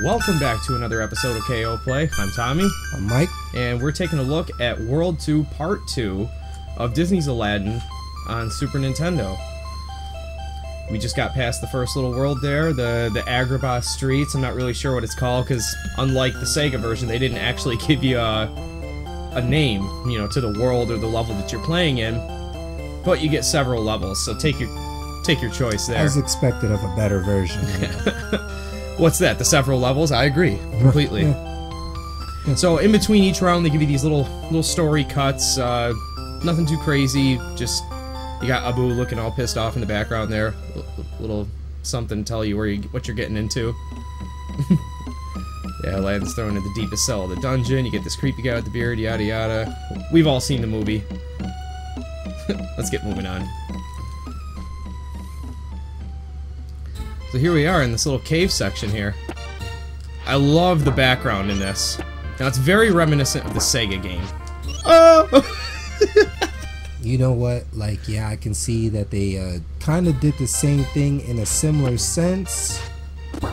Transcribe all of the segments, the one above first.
Welcome back to another episode of KO Play. I'm Tommy. I'm Mike. And we're taking a look at World 2 Part 2 of Disney's Aladdin on Super Nintendo. We just got past the first little world there, the Agrabah streets. I'm not really sure what it's called because unlike the Sega version, they didn't actually give you a name, you know, to the world or the level that you're playing in. But you get several levels, so take your choice there. As expected of a better version. What's that? The several levels? I agree completely. Yeah. So in between each round, they give you these little story cuts. Nothing too crazy. Just you got Abu looking all pissed off in the background there. Little something to tell you what you're getting into. Yeah, Aladdin's thrown into the deepest cell of the dungeon. You get this creepy guy with the beard. Yada yada. We've all seen the movie. Let's get moving on. So here we are in this little cave section here. I love the background in this. Now it's very reminiscent of the Sega game. Oh! You know what? Like, yeah, I can see that they kind of did the same thing in a similar sense. With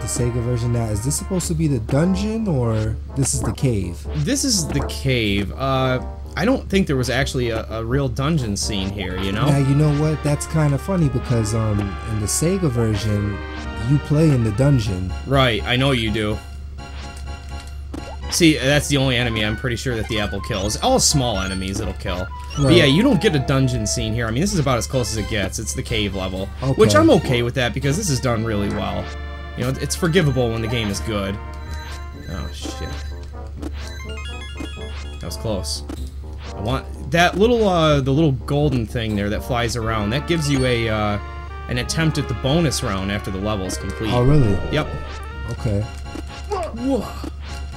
the Sega version. Now, is this supposed to be the dungeon or this is the cave? This is the cave. I don't think there was actually a real dungeon scene here, you know? Now, you know what? That's kind of funny because in the Sega version, you play in the dungeon. Right, I know you do. See, that's the only enemy I'm pretty sure that the apple kills. All small enemies it'll kill. Right. But yeah, you don't get a dungeon scene here. I mean, this is about as close as it gets. It's the cave level. Okay. Which I'm okay with that because this is done really well. You know, it's forgivable when the game is good. Oh, shit. That was close. I want that little, the little golden thing there that flies around. That gives you an attempt at the bonus round after the level is complete. Oh, really? Yep. Okay. Whoa.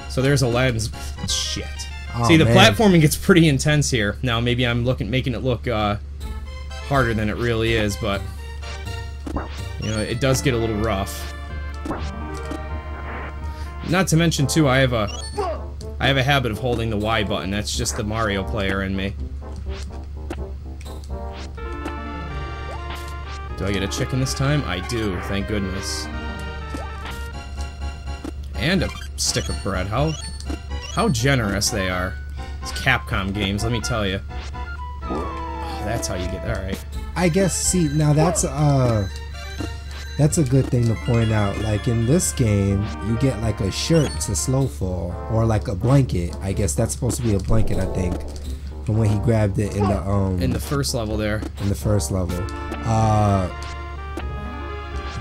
So there's Aladdin's shit. Oh, see, the man. platforming gets pretty intense here. Now, maybe I'm making it look harder than it really is, but you know, it does get a little rough. Not to mention, too, I have a habit of holding the Y button. That's just the Mario player in me. Do I get a chicken this time? I do, thank goodness. And a stick of bread. How generous they are. It's Capcom games, let me tell you. Oh, that's how you get. All right. I guess. See, now that's a good thing to point out. Like in this game, you get like a shirt to slow fall, or like a blanket. I guess that's supposed to be a blanket. I think from when he grabbed it in the first level there. In the first level.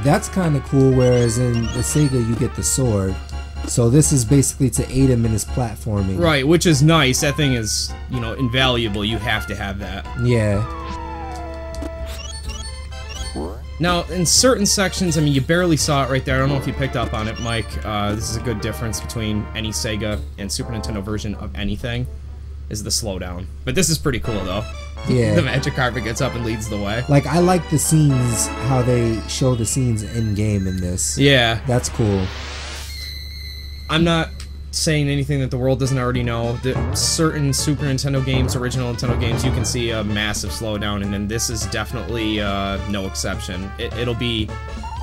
That's kind of cool. Whereas in the Sega, you get the sword. So this is basically to aid him in his platforming. Right, which is nice. That thing is, you know, invaluable. You have to have that. Yeah. Now, in certain sections, I mean, you barely saw it right there. I don't know if you picked up on it, Mike. This is a good difference between any Sega and Super Nintendo version of anything, is the slowdown. But this is pretty cool, though. Yeah. The magic carpet gets up and leads the way. Like, I like the scenes, how they show the scenes in-game in this. Yeah. That's cool. I'm not saying anything that the world doesn't already know. That certain Super Nintendo games, original Nintendo games, you can see a massive slowdown, and then this is definitely no exception. It'll be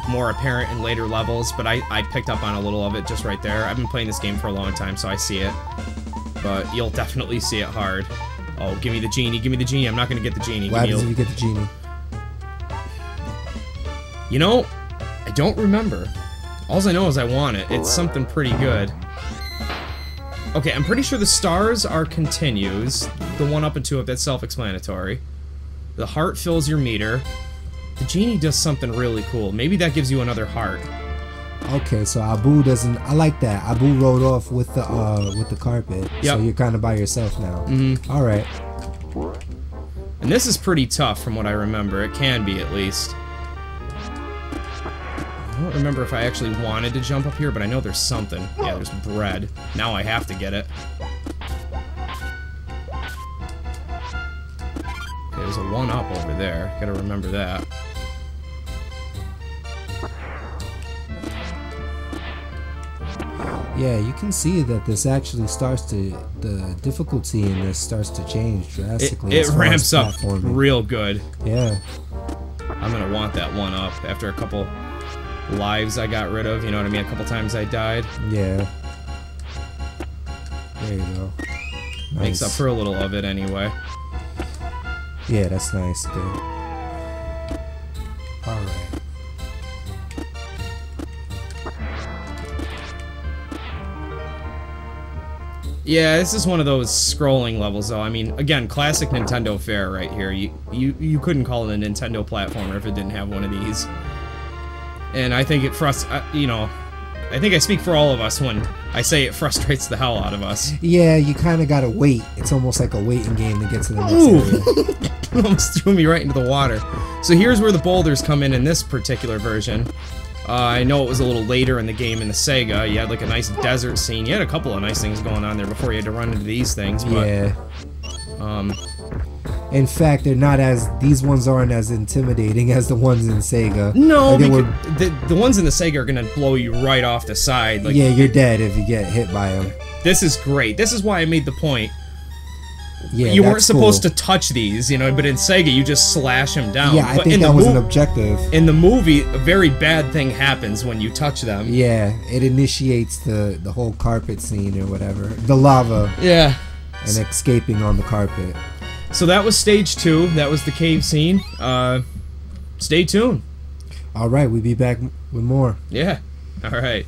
more apparent in later levels, but I picked up on a little of it just right there. I've been playing this game for a long time, so I see it. But you'll definitely see it hard. Oh, give me the genie, give me the genie. I'm not going to get the genie. What happens if you get the genie? You know, I don't remember. All I know is I want it. It's something pretty good. Okay, I'm pretty sure the stars are continues. The one up and two up, that's self-explanatory. The heart fills your meter. The genie does something really cool. Maybe that gives you another heart. Okay, so Abu doesn't. I like that. Abu rode off with the carpet. Yep. So you're kind of by yourself now. Mm-hmm. All right. And this is pretty tough from what I remember. It can be, at least. I don't remember if I actually wanted to jump up here, but I know there's something. Yeah, there's bread. Now I have to get it. Okay, there's a 1-up over there. Gotta remember that. Yeah, you can see that this actually starts to, the difficulty in this starts to change drastically. It ramps up real good. Yeah. I'm gonna want that 1-up after a couple lives I got rid of, you know what I mean? A couple times I died. Yeah. There you go. Nice. Makes up for a little of it anyway. Yeah, that's nice. Good. Alright. Yeah, this is one of those scrolling levels, though. I mean, again, classic Nintendo fare right here. You couldn't call it a Nintendo platformer if it didn't have one of these. And I think it you know, I think I speak for all of us when I say it frustrates the hell out of us. Yeah, you kind of gotta wait. It's almost like a waiting game to get to the next area. Almost threw me right into the water. So here's where the boulders come in this particular version. I know it was a little later in the game in the Sega. You had like a nice desert scene. You had a couple of nice things going on there before you had to run into these things. But, yeah. In fact, they're not as. These ones aren't as intimidating as the ones in Sega. No, the ones in the Sega are gonna blow you right off the side. Like, yeah, you're dead if you get hit by them. This is great. This is why I made the point. Yeah, you weren't supposed to touch these, you know, but in Sega you just slash them down. Yeah, I think that was an objective. In the movie, a very bad thing happens when you touch them. Yeah, it initiates the whole carpet scene or whatever. The lava. Yeah. And escaping on the carpet. So that was stage 2. That was the cave scene. Stay tuned. Alright, we'll be back with more. Yeah. Alright.